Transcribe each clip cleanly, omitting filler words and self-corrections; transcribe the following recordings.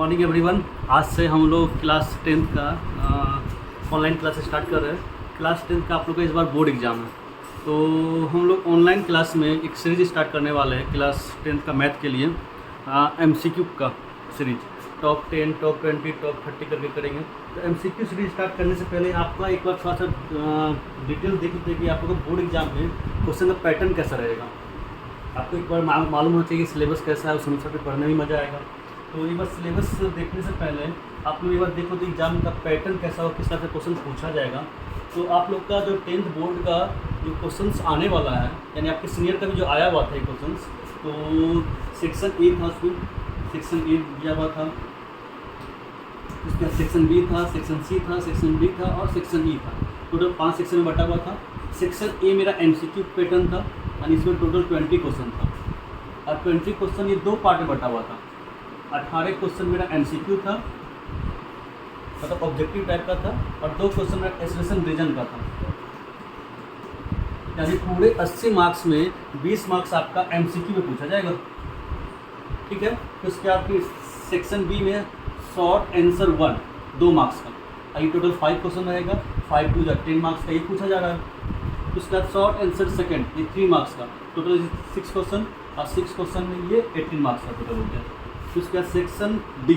Morning everyone. आज से हम लोग क्लास 10th का ऑनलाइन क्लास स्टार्ट कर रहे हैं। क्लास 10th का आप लोग का इस बार बोर्ड एग्ज़ाम है, तो हम लोग ऑनलाइन क्लास में एक सीरीज स्टार्ट करने वाले हैं क्लास 10th का मैथ के लिए। MCQ का सीरीज टॉप 10, टॉप 20, टॉप 30 करके करेंगे। तो MCQ सीरीज स्टार्ट करने से पहले आपका एक बार थोड़ा सा डिटेल देख लेते हैं कि आप लोग का बोर्ड एग्जाम में क्वेश्चन का पैटर्न कैसा रहेगा। आपको एक बार मालूम होना चाहिए कि सिलेबस कैसा है, उस अनुसार पे पढ़ने में मज़ा आएगा। तो एक बार सिलेबस देखने से पहले आप लोग एक बार देखो तो एग्जाम का पैटर्न कैसा हो, किस तरह से क्वेश्चन पूछा जाएगा। तो आप लोग का जो 10th बोर्ड का जो क्वेश्चंस आने वाला है, यानी आपके सीनियर का भी जो आया हुआ था ये क्वेश्चंस, तो सेक्शन ए था, उसमें सेक्शन ए दिया हुआ था, उसके बाद सेक्शन बी था, सेक्शन सी था, सेक्शन डी था और सेक्शन ई था। टोटल 5 सेक्शन में बटा हुआ था। सेक्शन ए मेरा MCQ पैटर्न था, यानी इसमें टोटल 20 क्वेश्चन था और 20 क्वेश्चन ये 2 पार्ट में बटा हुआ था। 18 क्वेश्चन मेरा MCQ था, मतलब ऑब्जेक्टिव टाइप का था, और 2 क्वेश्चन मेरा एसोसिएशन रीजन का था। यानी पूरे 80 मार्क्स में 20 मार्क्स आपका MCQ में पूछा जाएगा। ठीक है। तो उसके बाद फिर सेक्शन बी में शॉर्ट आंसर 1 2 मार्क्स का, ये टोटल 5 क्वेश्चन रहेगा। 5 2 10 मार्क्स का ये पूछा जा रहा है। उसके बाद शॉर्ट आंसर सेकंड, ये 3 मार्क्स का, टोटल 6 क्वेश्चन, और 6 क्वेश्चन में ये 18 मार्क्स का टोटल हो गया। उसके बाद section D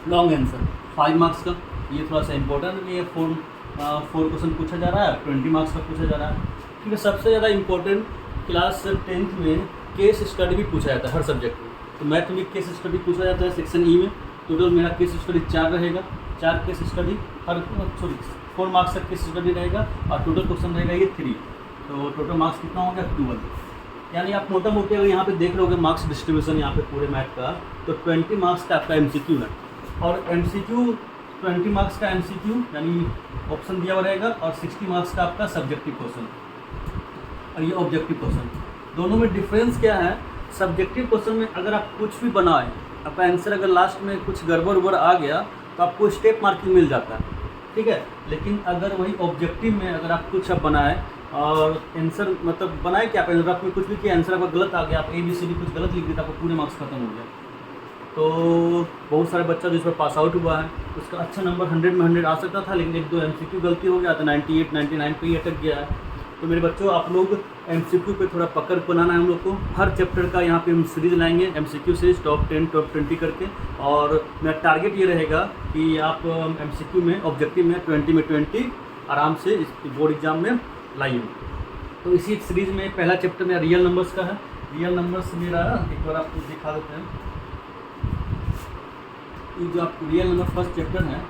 long answer 5 marks का, ये थोड़ा सा इंपॉर्टेंट है, ये 4 क्वेश्चन पूछा जा रहा है, 20 मार्क्स का पूछा जा रहा है। ठीक है। सबसे ज़्यादा इंपॉर्टेंट क्लास 10th में केस स्टडी भी पूछा जाता है हर सब्जेक्ट में। तो मैथ में केस स्टडी पूछा जाता है सेक्शन ई में। टोटल मेरा केस स्टडी 4 रहेगा, 4 केस स्टडी, 4 मार्क्स का केस स्टडी रहेगा, और टोटल क्वेश्चन रहेगा ये 3। तो टोटल मार्क्स कितना हो गया 12। यानी आप मोटा मोटी अगर यहाँ पे देख रहे होगे मार्क्स डिस्ट्रीब्यूशन यहाँ पे पूरे मैथ का, तो 20 मार्क्स का आपका MCQ है, और MCQ 20 मार्क्स का MCQ यानी ऑप्शन दिया हुआ रहेगा, और 60 मार्क्स का आपका सब्जेक्टिव क्वेश्चन, और ये ऑब्जेक्टिव क्वेश्चन। दोनों में डिफरेंस क्या है? सब्जेक्टिव क्वेश्चन में अगर आप कुछ भी बनाए, आपका आंसर अगर लास्ट में कुछ गड़बड़ उड़बड़ आ गया तो आपको स्टेप मार्किंग मिल जाता है। ठीक है। लेकिन अगर वही ऑब्जेक्टिव में अगर आप कुछ आप बनाए और आंसर मतलब बनाए क्या, आप में कुछ भी किया, आंसर आपका गलत आ गया, आप ABCD कुछ गलत लिख दिया, तो आपको पूरे मार्क्स खत्म हो गया। तो बहुत सारे बच्चा जो इस पर पास आउट हुआ है, उसका अच्छा नंबर 100 में 100 आ सकता था, लेकिन 1-2 MCQ गलती हो गया तो 98 99 पे ही अटक गया है। तो मेरे बच्चों, आप लोग MCQ पे थोड़ा पकड़ बनाना है हम लोग को। हर चैप्टर का यहाँ पे हम सीरीज़ लाएंगे, MCQ सीरीज टॉप 10 टॉप 20 करके, और मेरा टारगेट ये रहेगा कि आप MCQ में ऑब्जेक्टिव में 20 में 20 आराम से इस बोर्ड एग्जाम में लाइए। तो इसी सीरीज़ में पहला चैप्टर मेरा रियल नंबर्स का है। रियल नंबर्स मेरा एक बार आपको दिखा देते हैं। ये जो आप रियल नंबर फर्स्ट चैप्टर है,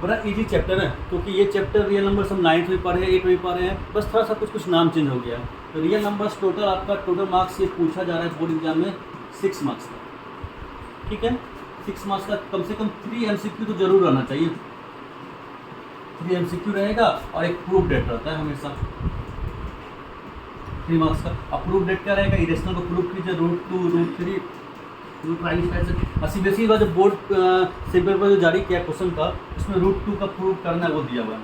बड़ा इजी चैप्टर है, क्योंकि ये चैप्टर रियल नंबर्स हम 9th में पढ़े, 8th में पढ़े हैं, बस थोड़ा सा कुछ नाम चेंज हो गया है। तो रियल नंबर्स टोटल आपका टोटल मार्क्स ये पूछा जा रहा है बोर्ड एग्जाम में 6 मार्क्स का। ठीक है। 6 मार्क्स का कम से कम 3 MCQ तो जरूर रहना चाहिए। 3 MCQ रहेगा, और एक प्रूफ डेट रहता है हमेशा 3 मार्क्स का। और प्रूफ डेट क्या रहेगा? इरेशनल को प्रूफ कीजिए, √2 √3 √5 CBSE का जो बोर्ड पेपर पर जो जारी किया क्वेश्चन का, उसमें √2 का प्रूफ करना है, वो दिया हुआ है।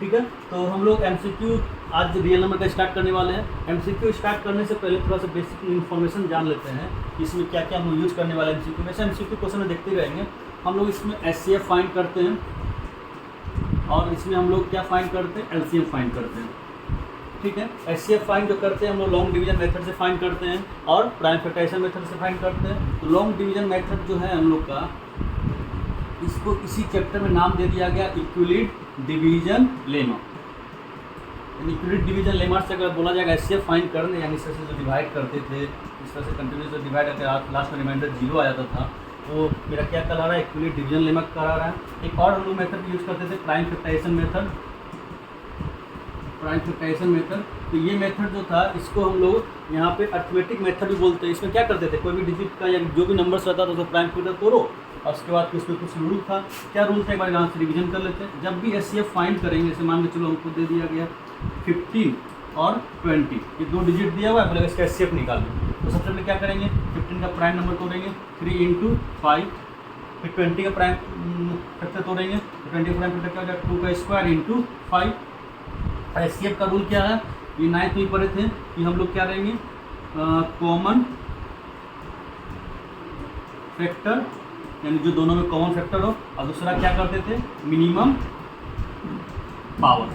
ठीक है। तो हम लोग MCQ आज रियल नंबर का स्टार्ट करने वाले हैं। MCQ स्टार्ट करने से पहले थोड़ा सा बेसिक इन्फॉर्मेशन जान लेते हैं कि इसमें क्या क्या हम लोग यूज़ करने वाले हैं MCQ में। ऐसे MCQ क्वेश्चन में देखते रहेंगे। हम लोग इसमें HCF फाइंड करते हैं, और इसमें हम लोग क्या फाइंड करते हैं? LCM फाइंड करते हैं। ठीक है। HCF फाइंड जो करते हैं हम लोग लॉन्ग डिवीजन मेथड से फाइंड करते हैं, और प्राइम फैक्टराइजेशन मेथड से फाइंड करते हैं। तो लॉन्ग डिवीजन मेथड जो है हम लोग का, इसको इसी चैप्टर में नाम दे दिया गया Euclid division lemma. Euclid division lemma से अगर बोला जाएगा HCF फाइंड करने, यानी इस तरह से जो डिवाइड करते थे, इस तरह से कंटिन्यूस डिवाइड करके लास्ट में रिमाइंडर 0 आ जाता था, तो मेरा क्या कहला रहा है? यूक्लिड डिवीजन लेमा करा रहा है। एक और हम लोग मेथड यूज़ करते थे, prime factorisation method. Prime factorisation method, तो ये मेथड जो था, इसको हम लोग यहाँ पे अर्थमेटिक मेथड भी बोलते हैं। इसमें क्या करते थे? कोई भी डिजिट का या जो भी नंबर्स रहता था उसको प्राइम फैक्टर तोड़ो, और उसके बाद उसमें कुछ रूल था। क्या रूल था एक बार यहाँ से रिवीजन कर लेते हैं। जब भी HCF फाइंड करेंगे, जैसे मान के चलो हमको दे दिया गया 15 और 20, ये 2 डिजिट दिया हुआ है, पहले इसका HCF निकालें। तो सबसे पहले क्या करेंगे? 15 का प्राइम नंबर तोड़ेंगे, 3 × 5, फिर 20 का प्राइम फैक्टर तोड़ेंगे, 20 का प्राइम फैक्टर क्या हो जाएगा? 2 का स्क्वायर × 5। HCF का रूल क्या है? ये 9th में पढ़े थे कि हम लोग क्या रहेंगे? कॉमन फैक्टर, यानी जो दोनों में कॉमन फैक्टर हो, और दूसरा क्या करते थे, मिनिमम पावर।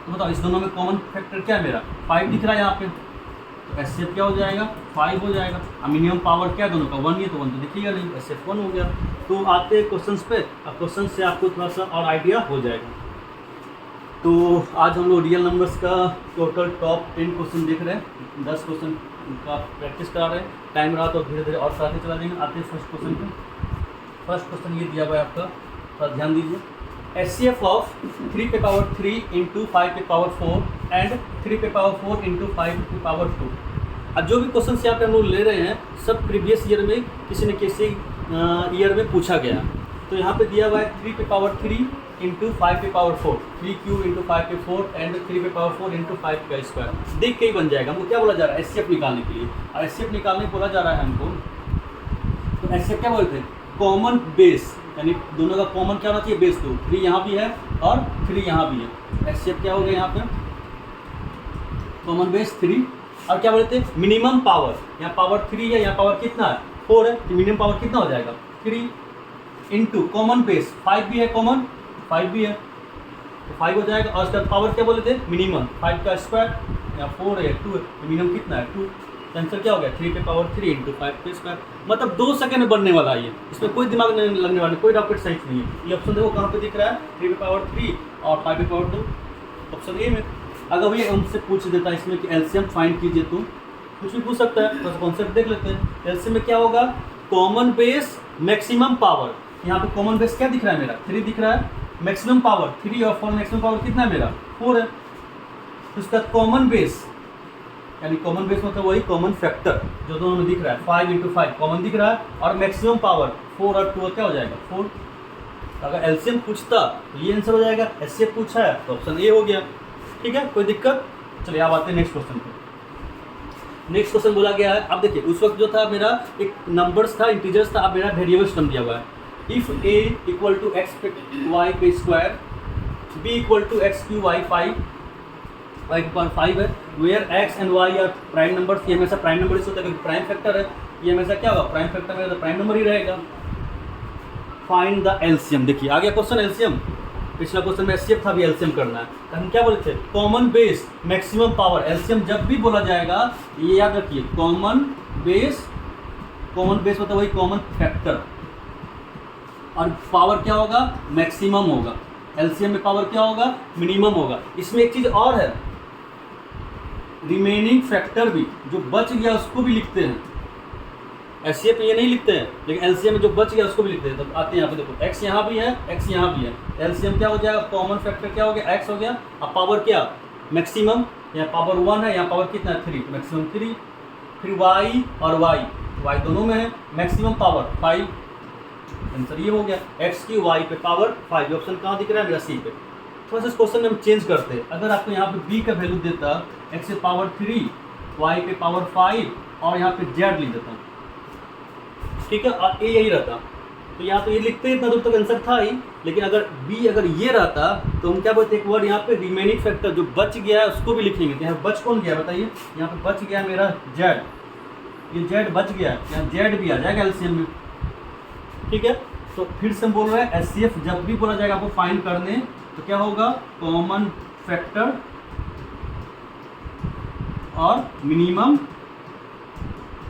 तो बताओ इस दोनों में कॉमन फैक्टर क्या है मेरा, 5 दिख रहा है यहाँ पे, तो एचसीएफ क्या हो जाएगा, 5 हो जाएगा। और मिनिमम पावर क्या है दोनों का, 1 ही है, तो 1 तो दिखेगा नहीं, एचसीएफ 1 हो गया। तो आते हैं क्वेश्चंस पे, अब क्वेश्चन से आपको थोड़ा सा और आइडिया हो जाएगा। तो आज हम लोग रियल नंबर्स का टोटल टॉप 10 क्वेश्चन देख रहे हैं, 10 क्वेश्चन का प्रैक्टिस करा रहे हैं। टाइम रहा तो धीरे धीरे और साथ चला देंगे। आते हैं फर्स्ट क्वेश्चन पे। फर्स्ट क्वेश्चन ये दिया हुआ है आपका, थोड़ा ध्यान दीजिए। एचसीएफ ऑफ 3 पे पावर 3 इंटू 5 पे पावर 4 एंड 3 पे पावर 4 इंटू 5 पे पावर 2। अब जो भी क्वेश्चन यहाँ पे हम लोग ले रहे हैं सब प्रीवियस ईयर में किसी न किसी ईयर में पूछा गया। तो यहाँ पे दिया हुआ है 3 पे पावर 3 इंटू 5 पे पावर 4, 3 क्यूब इंटू 5 पे 4 एंड 3 पे पावर 4 इंटू 5 का स्क्वायर। देख के ही बन जाएगा। हमको क्या बोला जा रहा है, एचसीएफ निकालने के लिए, और एचसीएफ निकालने बोला जा रहा है हमको। तो एचसीएफ क्या बोलते हैं, कॉमन बेस, यानी दोनों का कॉमन क्या होना चाहिए, बेस। तो 3 यहाँ भी है और 3 यहाँ भी है। एचसीएफ क्या हो गया यहाँ पे, कॉमन बेस 3। और क्या बोलते हैं, मिनिमम पावर, यहाँ पावर 3 है, यहाँ पावर कितना है, 4 है, तो मिनिमम पावर कितना हो जाएगा, 3 इंटू कॉमन बेस 5 भी है, कॉमन 5 भी है, तो 5 हो जाएगा। और उसका पावर क्या बोले थे, मिनिमम 5 का स्क्वायर, यहाँ 4 है, 2 है, तो मिनिमम कितना है, 2। आंसर क्या हो गया, 3 पे पावर 3 इंटू 5 पे स्क्वायर। मतलब 2 सेकंड में बनने वाला है ये, इसमें कोई दिमाग नहीं लगने वाला, कोई रॉकेट साइंस नहीं है। ये ऑप्शन देखो कहाँ पे दिख रहा है, 3 पे पावर 3 और 5 पे पावर 2, ऑप्शन ए में। अगर भैया हमसे पूछ देता है इसमें कि एलसीएम फाइंड कीजिए, तो कुछ भी पूछ सकता है, बस कॉन्सेप्ट देख लेते हैं। एलसीएम में क्या होगा, कॉमन बेस मैक्सिमम पावर। यहाँ पे कॉमन बेस क्या दिख रहा है मेरा, 3 दिख रहा है, मैक्सिमम पावर 3 और 4, मैक्सिमम पावर कितना है मेरा, 4 है। तो इसका कॉमन बेस, यानी कॉमन बेस मतलब वही कॉमन फैक्टर जो दोनों में दिख रहा है, 5 इंटू 5 कॉमन दिख रहा है, और मैक्सिमम पावर 4 और 2 क्या हो जाएगा, 4। अगर एलसीएम पूछता तो ये आंसर हो जाएगा, एचसीएफ पूछा है तो ऑप्शन ए हो गया। ठीक है, कोई दिक्कत। चलिए अब आते हैं नेक्स्ट क्वेश्चन पे। नेक्स्ट क्वेश्चन बोला गया है, अब देखिए उस वक्त जो था मेरा एक नंबर्स था, इंटीजर्स था, अब मेरा वेरिएबल्स टर्म दिया हुआ है। If a equal to x y पे square, b equal to x q y 5 है, where x and y are prime numbers. ये हमेशा प्राइम नंबर होता है क्योंकि प्राइम फैक्टर है, ये हमेशा क्या होगा, प्राइम फैक्टर में तो प्राइम नंबर ही रहेगा। Find the LCM. देखिए आ गया क्वेश्चन एलसीएम, पिछला क्वेश्चन में एचसीएफ था, भी एलसीएम करना है। तो हम क्या बोले थे, common base maximum power. LCM जब भी बोला जाएगा ये याद रखिए, कॉमन बेस मतलब वही कॉमन फैक्टर, और पावर क्या होगा, मैक्सिमम होगा। एलसीएम में पावर क्या होगा, मिनिमम होगा। इसमें एक चीज़ और है, रिमेनिंग फैक्टर भी, जो बच गया उसको भी लिखते हैं। एचसीएफ में ये नहीं लिखते हैं, लेकिन एलसीएम में जो बच गया उसको भी लिखते हैं। तो आते हैं यहाँ पे देखो, एक्स यहाँ भी है, एक्स यहाँ भी है, एलसीएम क्या हो जाएगा, कॉमन फैक्टर क्या हो गया, एक्स हो गया, अब पावर क्या, मैक्सिमम, यहाँ पावर 1 है, यहाँ पावर कितना है, 3, मैक्सिमम 3। फिर वाई और वाई दोनों में है, मैक्सिमम पावर 5, आंसर ये हो गया, एक्स की वाई पे पावर 5। ऑप्शन कहाँ दिख रहा है मेरा, सी पे। थोड़ा सा इस क्वेश्चन में हम चेंज करते हैं। अगर आपको यहाँ पे बी का वैल्यू देता, एक्स पे पावर 3, वाई पे पावर 5 और यहाँ पे जेड लिख देता, ठीक है, और ए यही रहता, तो यहाँ तो ये लिखते इतना दूर तक आंसर था ही। लेकिन अगर बी अगर ये रहता तो हम क्या बोलते, एक वर्ड यहाँ पे रिमेनिंग फैक्टर जो बच गया है उसको भी लिखेंगे। तो यहाँ बच कौन गया बताइए, यहाँ पे बच गया मेरा जेड, ये जेड बच गया, यहाँ जेड भी आ जाएगा एलसीएम में। ठीक है, तो फिर से हम बोल रहे हैं एचसीएफ जब भी बोला जाएगा आपको फाइंड करने, तो क्या होगा, कॉमन फैक्टर और मिनिमम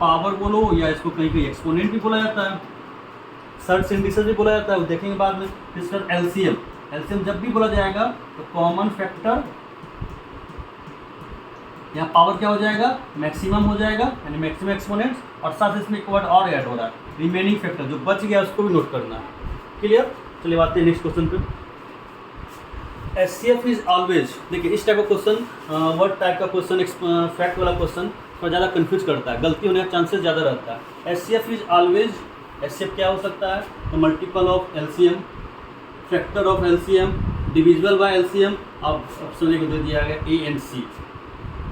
पावर बोलो, या इसको कहीं कहीं एक्सपोनेंट भी बोला जाता है, सर्च इंडिसेस भी बोला जाता है, वो देखेंगे बाद में। फिर सर एलसीएम जब भी बोला जाएगा तो कॉमन फैक्टर, यहाँ पावर क्या हो जाएगा, मैक्सिमम हो जाएगा, यानी मैक्सिमम एक्सपोनेंट्स, और साथ इसमें एक वर्ड और ऐड हो रहा है, रिमेनिंग फैक्टर जो बच गया उसको भी नोट करना है। क्लियर। चलिए बात है नेक्स्ट क्वेश्चन पे। एचसीएफ इज ऑलवेज, देखिए इस टाइप का क्वेश्चन, वर्ड टाइप का क्वेश्चन, फैक्ट वाला क्वेश्चन थोड़ा ज़्यादा कंफ्यूज करता है, गलती होने का चांसेस ज़्यादा रहता है। एचसीएफ इज ऑलवेज, एचसीएफ क्या हो सकता है, तो multiple of LCM, factor of LCM, divisible by LCM. अब ऑप्शन ए को दे दिया गया ए एंड सी।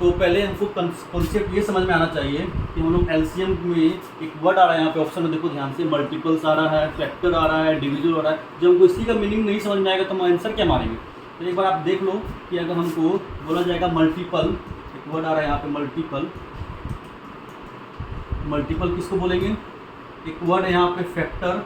तो पहले हमको कॉन्सेप्ट ये समझ में आना चाहिए कि हम लोग एलसीएम में एक वर्ड आ रहा है यहाँ पे ऑप्शन में, देखो ध्यान से, मल्टीपल्स आ रहा है, फैक्टर आ रहा है, डिविजिबल आ रहा है। जब हमको इसी का मीनिंग नहीं समझ में आएगा तो हम आंसर क्या मारेंगे। तो एक बार आप देख लो कि अगर हमको बोला जाएगा मल्टीपल, वर्ड आ रहा है यहाँ पे मल्टीपल, मल्टीपल किसको बोलेंगे, एक वर्ड है यहाँ पे फैक्टर।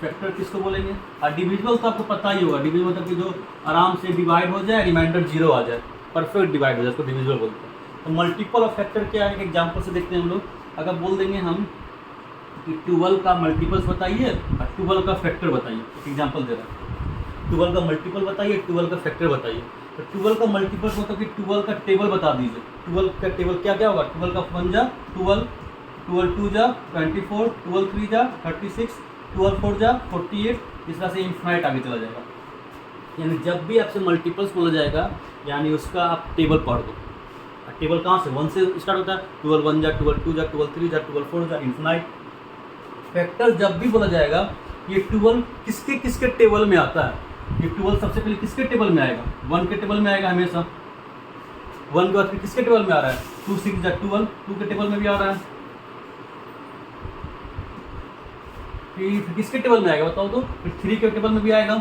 फैक्टर किसको बोलेंगे? और डिविजिबल तो आपको पता ही होगा, डिविजिबल मतलब कि जो आराम से डिवाइड हो जाए, रिमाइंडर 0 आ जाए, परफेक्ट डिवाइड हो जाए, उसको डिविजिबल बोलते हैं। तो मल्टीपल ऑफ फैक्टर क्या है, एक एग्जाम्पल से देखते हैं हम लोग। अगर बोल देंगे हम कि 12 का मल्टीपल्स बताइए और 12 का फैक्टर बताइए, एक एग्जाम्पल दे रहा है, 12 का मल्टीपल बताइए, 12 का फैक्टर बताइए। तो 12 का मल्टीपल मतलब कि 12 का टेबल बता दीजिए। 12 का टेबल क्या क्या होगा? 12 का 1 जा 12, 12 2 जा 24, 12 3 जा 36, 12 4 जा 48, इस तरह से इन्फिनाइट आगे चला जाएगा। यानी जब भी आपसे मल्टीपल्स बोला जाएगा, यानी उसका आप टेबल पढ़ दो। टेबल कहाँ से? 1 से स्टार्ट होता है, 12 1 जा 12 2 जा 12 3 जा 12 4 जा इन्फिनाइट। फैक्टर जब भी बोला जाएगा, ये 12 किसके किसके टेबल में आता है? ये 12 सबसे पहले किसके टेबल में आएगा? 1 के टेबल में आएगा हमेशा। 1 के बाद फिर किसके टेबल में आ रहा है? 2 6 जा 12, 2 के टेबल में भी आ रहा है। फिर किसके टेबल में आएगा बताओ तो? फिर 3 के टेबल में भी आएगा।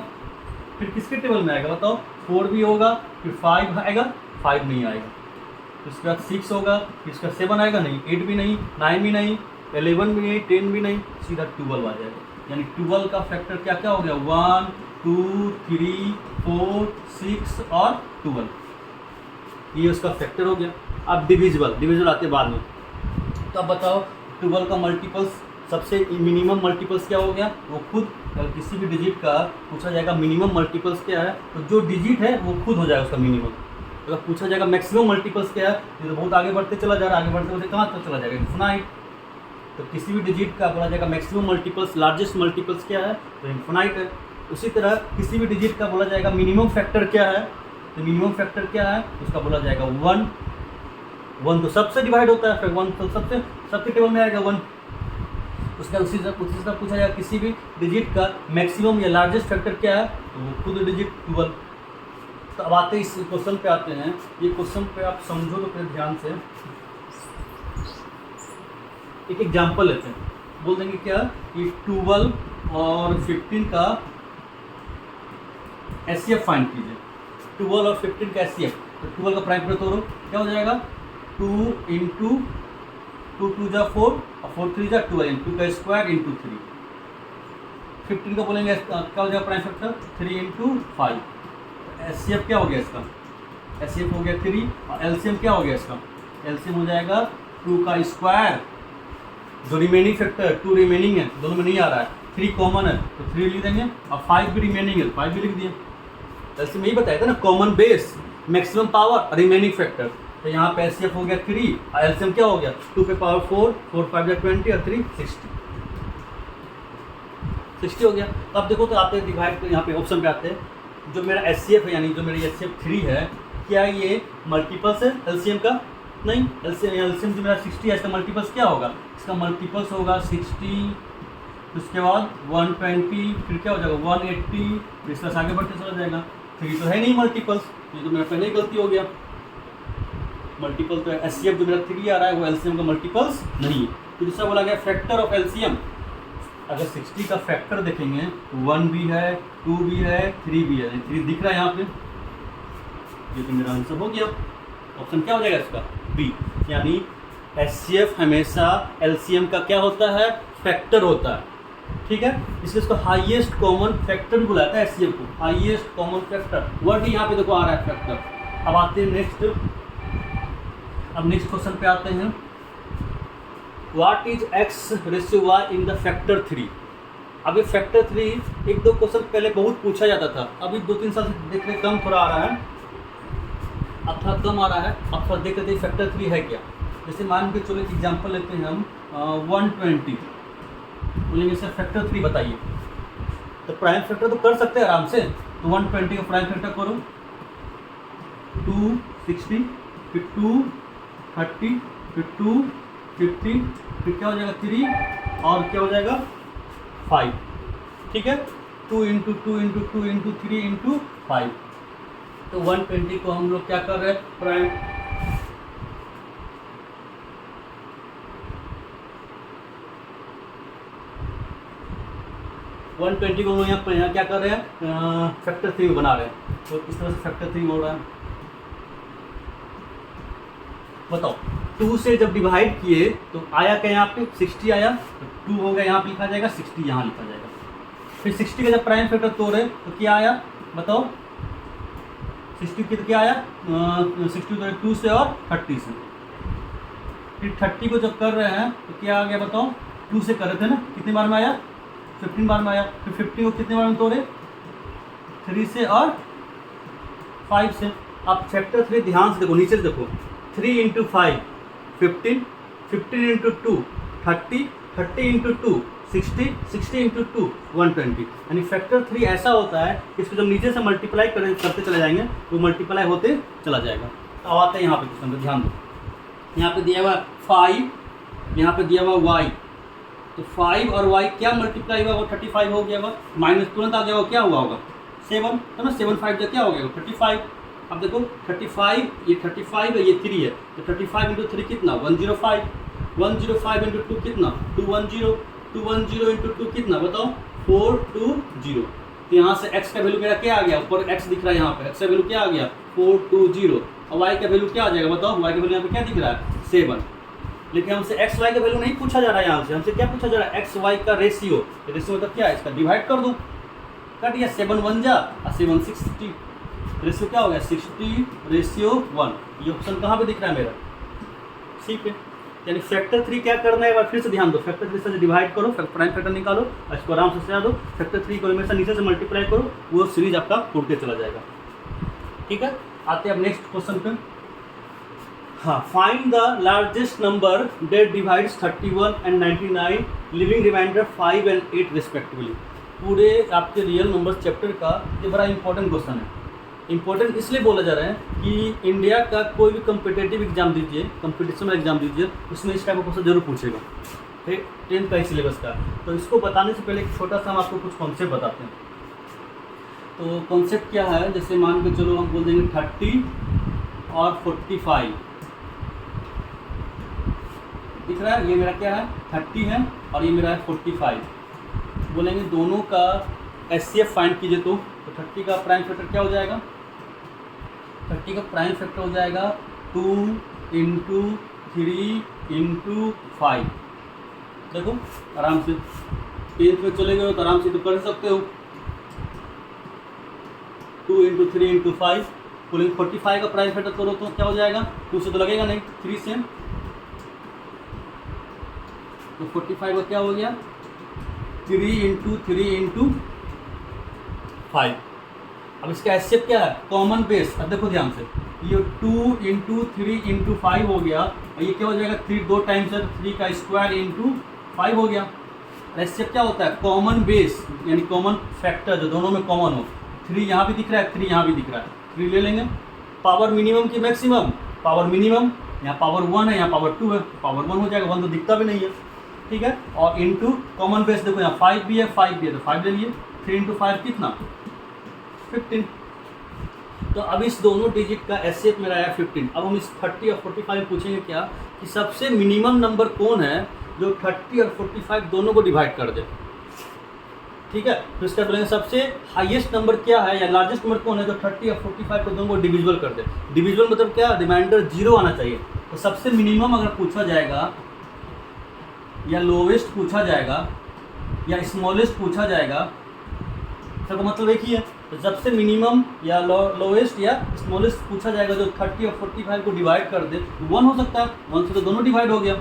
फिर किसके टेबल में आएगा बताओ? 4 भी होगा, फिर 5 आएगा, 5 नहीं आएगा। फिर उसके बाद 6 होगा, फिर इसका 7 आएगा नहीं, 8 भी नहीं, 9 भी नहीं, 11 भी नहीं, 10 भी नहीं, सीधा 12 आ जाएगा। यानी 12 का फैक्टर क्या क्या हो गया? 1 2 3 4 6 और 12, ये उसका फैक्टर हो गया। अब डिविजिबल आते बाद में। तो अब बताओ 12 का मल्टीपल्स, सबसे मिनिमम मल्टीपल्स क्या हो गया? वो खुद, अगर किसी भी डिजिट का पूछा जाएगा मिनिमम मल्टीपल्स क्या है, तो जो डिजिट है वो खुद हो जाएगा उसका मिनिमम। अगर पूछा जाएगा मैक्सिमम मल्टीपल्स क्या है, तो बहुत आगे बढ़ते चला जा रहा है, आगे बढ़ते बढ़ते कहाँ तक चला जाएगा? इन्फिनाइट। तो किसी भी डिजिट का बोला जाएगा मैक्सिमम मल्टीपल्स, लार्जेस्ट मल्टीपल्स क्या है? तो इन्फिनाइट है। उसी तरह किसी भी डिजिट का बोला जाएगा मिनिमम फैक्टर क्या है, तो मिनिमम फैक्टर क्या है? उसका बोला जाएगा 1। 1 तो सबसे डिवाइड होता है, फिर 1 तो सबके टेबल में आएगा 1। उसका उसी तरह पूछा जाएगा किसी भी डिजिट का मैक्सिमम या लार्जेस्ट फैक्टर क्या है, तो वो खुद डिजिट 12। तो अब आते इस क्वेश्चन पे आते हैं। ये क्वेश्चन पे आप समझो तो फिर ध्यान से, एक एग्जाम्पल लेते हैं। बोल देंगे क्या? ये 12 और 15 का एचसीएफ फाइंड कीजिए। 12 और 15 का एचसीएफ, तो 12 का प्राइम फैक्टर तोड़ो, क्या हो जाएगा? 2 इंटू 2 2 जा 4 और 4 3 जा 12, 2 का स्क्वायर इंटू 3। 15 का बोलेंगे क्या हो जाएगा प्राइम फैक्टर? 3 इंटू 5। एचसीएफ क्या हो गया इसका? एचसीएफ हो गया 3, और एलसीएम क्या हो गया इसका? एलसीएम हो जाएगा 2 का स्क्वायर, जो रिमेनिंग फैक्टर 2 रिमेनिंग है, दोनों में नहीं आ रहा है, 3 कॉमन है तो 3 लिख देंगे, और 5 भी रिमेनिंग है, 5 भी लिख दिए। एलसीएम यही बताया था ना, common base, maximum power, remaining factor. तो यहाँ पे एचसीएफ हो गया 3, और एलसीएम क्या हो गया? 2 पे पावर 4, 4 5 जा 20 और 3 60 हो गया। तो अब देखो, तो आते हैं डिवाइड, यहाँ पे ऑप्शन पे आते हैं। जो मेरा एचसीएफ है, यानी जो मेरी एचसीएफ 3 है, क्या ये मल्टीपल्स है एलसीएम का? नहीं। एलसीएम जो मेरा 60 है, इसका मल्टीपल्स क्या होगा? इसका मल्टीपल्स होगा 60, उसके बाद 120, फिर क्या हो जाएगा 180, फिर इसका आगे बढ़ते चला जाएगा। 3 तो है नहीं मल्टीपल्स, ये तो मेरा पहले ही गलती हो गया। मल्टीपल तो एचसीएफ जो मेरा 3 आ रहा है वो एलसीएम का मल्टीपल्स नहीं है। तो दूसरा बोला गया फैक्टर ऑफ एलसीएम। अगर 60 का फैक्टर देखेंगे तो 1 भी है, 2 भी है, 3 भी है। 3 दिख रहा है यहाँ पे, ये तो मेरा आंसर हो गया। ऑप्शन क्या हो जाएगा इसका? बी। यानी एचसीएफ हमेशा एलसीएम का क्या होता है? फैक्टर होता है। ठीक है, इसलिए इसको हाईएस्ट कॉमन फैक्टर भी बुलाता है एचसीएफ को, हाईएस्ट कॉमन फैक्टर। वर्ड ही यहाँ पे देखो आ रहा है, फैक्टर। अब आते हैं नेक्स्ट, अब नेक्स्ट क्वेश्चन पे आते हैं। What is X ratio Y in the factor 3? अब ये फैक्टर 3 एक दो क्वेश्चन पहले बहुत पूछा जाता था, अभी 2-3 साल से देख रहे कम थोड़ा आ रहा है, अब थोड़ा कम आ रहा है। अब थोड़ा देख लेते हैं फैक्टर 3 है क्या। जैसे मान के चलो एक एग्जाम्पल लेते हैं हम, 120 बोलेंगे सर फैक्टर 3 बताइए, तो प्राइम फैक्टर तो कर सकते हैं आराम से। तो 120 का प्राइम फैक्टर करो, 260, फिर 230, फिर 250, फिर क्या हो जाएगा 3, और क्या हो जाएगा 5। ठीक है, 2 इंटू 2 इंटू 2 इंटू 3 इंटू 5। तो 120 को हम लोग क्या कर रहे हैं? प्राइम 120 को हम यहाँ क्या कर रहे हैं? फैक्टर 3 बना रहे हैं। तो इस तरह से फैक्टर 3 हो रहा है। बताओ 2 से जब डिवाइड किए तो आया क्या यहाँ पे 60 आया, तो 2 हो गया, यहाँ पे लिखा जाएगा 60, यहाँ लिखा जाएगा। फिर 60 का जब प्राइम फैक्टर तोड़े तो क्या आया बताओ, 60 की तो क्या आया 60 तो 2 से और 30 से। फिर 30 को जब कर रहे हैं तो क्या आ गया बताओ, 2 से कर रहे थे ना, कितनी बार में आया 15 बार में आया। फिर 50 को कितने बार में तोड़े 3 से और 5 से। अब फैक्टर 3 ध्यान से देखो, नीचे से देखो, 3 इंटू 5 15, 15 इंटू 2 30, 30 इंटू 2 60, 60 इंटू 2 120। यानी फैक्टर 3 ऐसा होता है कि इसको जब नीचे से मल्टीप्लाई करते चले जाएंगे तो मल्टीप्लाई होते चला जाएगा। तो अब आते हैं यहाँ पे क्वेश्चन पे, ध्यान दो, यहाँ पे दिया हुआ 5, यहाँ पे दिया हुआ y, तो 5 और y क्या मल्टीप्लाई हुआ, वो 35 हो गया होगा, माइनस तुरंत आ गया वो क्या हुआ होगा 7, तो ना 7 5 क्या हो गया 35। अब देखो 35, ये 35 है, ये 3 है, तो 35 इंटू 3 कितना 105, 105 इंटू 2 कितना 210, 210 इंटू 2 कितना बताओ 420। तो यहाँ से x का वैल्यू मेरा क्या आ गया, ऊपर x दिख रहा है, यहाँ पे x का वैल्यू क्या आ गया 420, और y का वैल्यू क्या आ जाएगा बताओ, y का वैल्यू यहाँ पे क्या दिख रहा है 7। लेकिन हमसे एक्स वाई का वैल्यू नहीं पूछा जा रहा है, यहाँ से हमसे क्या पूछा जा रहा है एक्स वाई का रेशियो। रेशियो मतलब क्या है, इसका डिवाइड कर दो, कट गया 7 1 जा और 7 60, रेशियो क्या हो गया 60:1। ये ऑप्शन कहाँ पे दिख रहा है मेरा, सी पे। यानी फैक्टर 3 क्या करना है, एक बार फिर से ध्यान दो, फैक्टर 3 से डिवाइड करो, प्राइम फैक्टर निकालो और इसको आराम से सजा दो, फैक्टर 3 को हमेशा नीचे से मल्टीप्लाई करो, वो सीरीज आपका टूटते चला जाएगा। ठीक है, आते हैं अब नेक्स्ट क्वेश्चन पे। हाँ, find the largest number that divides 31 and 99, leaving remainder 5 and 8 respectively. पूरे आपके रियल नंबर चैप्टर का ये बड़ा इंपॉर्टेंट क्वेश्चन है। इंपॉर्टेंट इसलिए बोला जा रहा है कि इंडिया का कोई भी कम्पिटेटिव एग्जाम दीजिए, कंपटीशन एग्जाम दीजिए, उसमें इस टाइप का क्वेश्चन जरूर पूछेगा, 10th का ही सिलेबस का। तो इसको बताने से पहले एक छोटा सा हम आपको कुछ कॉन्सेप्ट बताते हैं। तो कॉन्सेप्ट क्या है, जैसे मान के चलो हम बोल देंगे 30 और 45 दिख रहा है, ये मेरा क्या है 30 है और ये मेरा है 45। बोलेंगे दोनों का HCF फाइंड कीजिए, तो 30 का प्राइम फैक्टर क्या हो जाएगा, 30 का प्राइम फैक्टर हो जाएगा 2 इंटू 3 इंटू 5। देखो आराम से 10th में चले गए तो आराम से तो कर सकते हो, 2 इंटू 3 इंटू 5। बोलेंगे 45 का प्राइम फैक्टर करो तो क्या हो जाएगा, 2 से तो लगेगा नहीं, 3 से, तो 45 का क्या हो गया 3 इंटू 3 इंटू 5। अब इसका HCF क्या है, कॉमन बेस। अब देखो ध्यान से, ये 2 इंटू 3 इंटू 5 हो गया, और ये क्या हो जाएगा 3 2 टाइम्स है, 3 का स्क्वायर इंटू 5 हो गया। HCF क्या होता है, कॉमन बेस, यानी कॉमन फैक्टर जो दोनों में कॉमन हो। 3 यहाँ भी दिख रहा है, 3 यहाँ भी दिख रहा है, 3 ले लेंगे। पावर मिनिमम की मैक्सिमम, पावर मिनिमम, यहाँ पावर 1 है, यहाँ पावर 2 है, पावर 1 हो जाएगा, 1 तो दिखता भी नहीं है, ठीक है। और इंटू कॉमन बेस देखो यहाँ 5 भी है, 5 भी है, तो 5 ले लिए। 3 इंटू 5 कितना 15। तो अब इस दोनों डिजिट का HCF मेरा आया 15। अब हम इस 30 और 45 पूछेंगे क्या कि सबसे मिनिमम नंबर कौन है जो 30 और 45 दोनों को डिवाइड कर दे, ठीक है। तो इसका बोलेंगे सबसे हाईएस्ट नंबर क्या है या लार्जेस्ट नंबर कौन है जो 30 और 45 को दोनों को डिविजिबल कर दे। डिविजिबल मतलब क्या, रिमाइंडर 0 आना चाहिए। तो सबसे मिनिमम अगर पूछा जाएगा या लोवेस्ट पूछा जाएगा या स्मॉलेस्ट पूछा जाएगा, सबका मतलब एक ही है। तो सबसे मिनिमम या लोवेस्ट या स्मॉलेस्ट पूछा जाएगा जो 30 और 45 को डिवाइड कर दे, 1 हो सकता है, 1 से तो दोनों डिवाइड हो गया।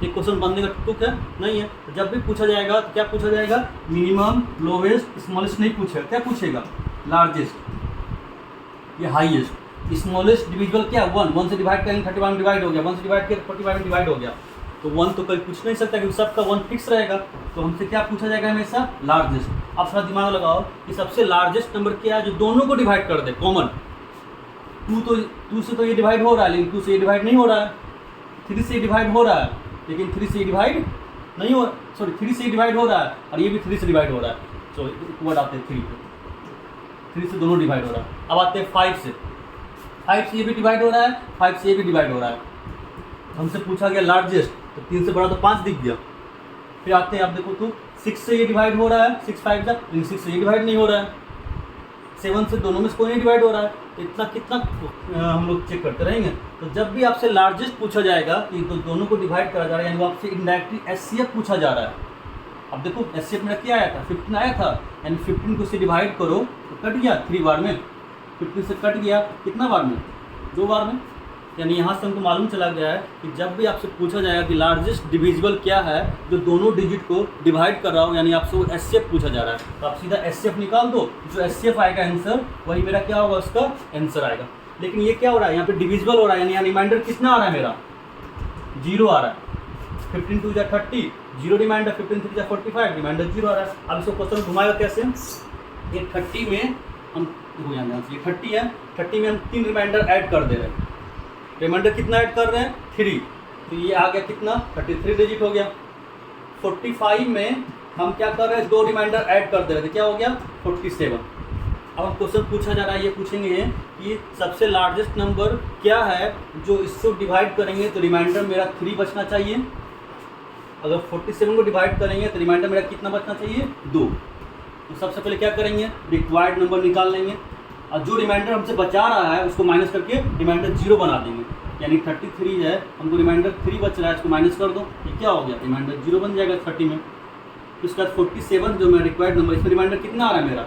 एक क्वेश्चन बनने का तुक है नहीं है। तो जब भी पूछा जाएगा तो क्या पूछा जाएगा, मिनिमम लोवेस्ट स्मॉलेस्ट नहीं पूछेगा, क्या पूछेगा लार्जेस्ट या हाईएस्ट। स्मॉलेस्ट डिविजिबल क्या 1 से डिवाइड करेंगे 31 में डिवाइड हो गया, 1 से डिवाइड किया 45 में डिवाइड हो गया, तो 1 तो कभी पूछ नहीं सकता क्योंकि सबका 1 फिक्स रहेगा। तो हमसे क्या पूछा जाएगा हमेशा, लार्जेस्ट। आप थोड़ा दिमाग लगाओ कि सबसे लार्जेस्ट नंबर क्या है जो दोनों को डिवाइड कर दे, कॉमन। 2 से तो ये डिवाइड हो रहा है, लेकिन 2 से ये डिवाइड नहीं हो रहा है। 3 से डिवाइड हो रहा है, लेकिन 3 से डिवाइड नहीं हो, सॉरी 3 से डिवाइड हो रहा है, और ये भी 3 से डिवाइड हो रहा है। सॉरी वर्ड आते हैं 3 पे, 3 से दोनों डिवाइड हो रहा है। अब आते हैं 5 से, 5 से ये भी डिवाइड हो रहा है, 5 से ये भी डिवाइड हो रहा है। हमसे पूछा गया लार्जेस्ट, तो 3 से बड़ा तो 5 दिख गया। फिर आते हैं आप देखो तो 6 से ये डिवाइड हो रहा है, 6 5 का, लेकिन 6 से ये डिवाइड नहीं हो रहा है। 7 से दोनों में से कोई नहीं डिवाइड हो रहा है, तो इतना कितना हम लोग चेक करते रहेंगे। तो जब भी आपसे लार्जेस्ट पूछा जाएगा कि तो दोनों को डिवाइड करा जा रहा है, यानी वो आपसे इनडायरेक्टली एचसीएफ पूछा जा रहा है। अब देखो एचसीएफ मेरा क्या आया था, 15 आया था, यानी 15 को इससे डिवाइड करो तो कट गया 3 बार में, 15 से कट गया कितना बार में, 2 बार में। यानी यहाँ से हमको मालूम चला गया है कि जब भी आपसे पूछा जाएगा कि लार्जेस्ट डिविजिबल क्या है जो दोनों डिजिट को डिवाइड कर रहा हो, यानी आपसे वो एचसीएफ पूछा जा रहा है, तो आप सीधा एचसीएफ निकाल दो, जो एचसीएफ आएगा आंसर वही मेरा क्या होगा, उसका आंसर आएगा। लेकिन ये क्या हो रहा है, यहाँ पे डिविजिबल हो रहा है, यानी यहाँ रिमाइंडर कितना आ रहा है मेरा, 0 आ रहा है। 15 2 जा 30, 0 रिमाइंडर, 15 3 जा 45, रिमाइंडर 0 आ रहा है। अब इसको क्वेश्चन घुमाएगा कैसे, ये 30 में हम ये 30 है, 30 में हम 3 रिमाइंडर ऐड कर दे रहे हैं। रिमाइंडर कितना ऐड कर रहे हैं, 3, तो ये आ गया कितना, 33 डिजिट हो गया। 45 में हम क्या कर रहे हैं, 2 रिमाइंडर ऐड कर दे रहे थे, क्या हो गया 47। अब हम क्वेश्चन पूछा जा रहा है, ये पूछेंगे कि सबसे लार्जेस्ट नंबर क्या है जो इसको डिवाइड करेंगे तो रिमाइंडर मेरा 3 बचना चाहिए। अगर 47 को डिवाइड करेंगे तो रिमाइंडर मेरा कितना बचना चाहिए, 2। तो सबसे पहले क्या करेंगे, रिक्वायर्ड नंबर निकाल लेंगे, और जो रिमाइंडर हमसे बचा रहा है उसको माइनस करके रिमाइंडर 0 बना देंगे। यानी 33 है, हमको रिमाइंडर 3 बच रहा है, इसको माइनस कर दो, ये क्या हो गया, रिमाइंडर 0 बन जाएगा 30 में। तो उसके बाद 47 जो मेरा रिक्वायर्ड नंबर, इसमें रिमाइंडर कितना आ रहा है मेरा,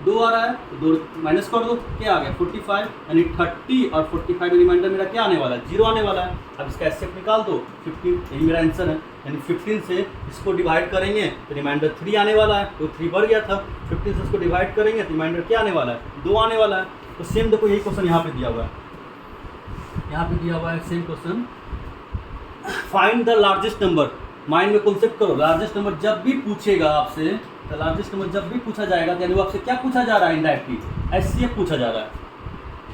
2 आ रहा है, तो 2 माइनस कर दो, क्या आ गया 45। यानी 30 और 45 में रिमाइंडर मेरा क्या आने वाला है, 0 आने वाला है। अब इसका एचसीएफ निकाल दो, 15, यही मेरा आंसर है। यानी 15 से इसको डिवाइड करेंगे तो रिमाइंडर 3 आने वाला है, तो 3 बढ़ गया था। 15 से इसको डिवाइड करेंगे तो रिमाइंडर क्या आने वाला है, 2 आने वाला है। तो सेम देखो यही क्वेश्चन यहाँ पे दिया हुआ है, यहाँ पे दिया हुआ है same question, find the largest number. Mind में कॉन्सेप्ट करो, लार्जेस्ट नंबर जब भी पूछेगा आपसे, तो लार्जेस्ट नंबर जब भी पूछा जाएगा तो यानी वो आपसे क्या पूछा जा रहा है, इनडायरेक्टली एचसीएफ पूछा जा रहा है।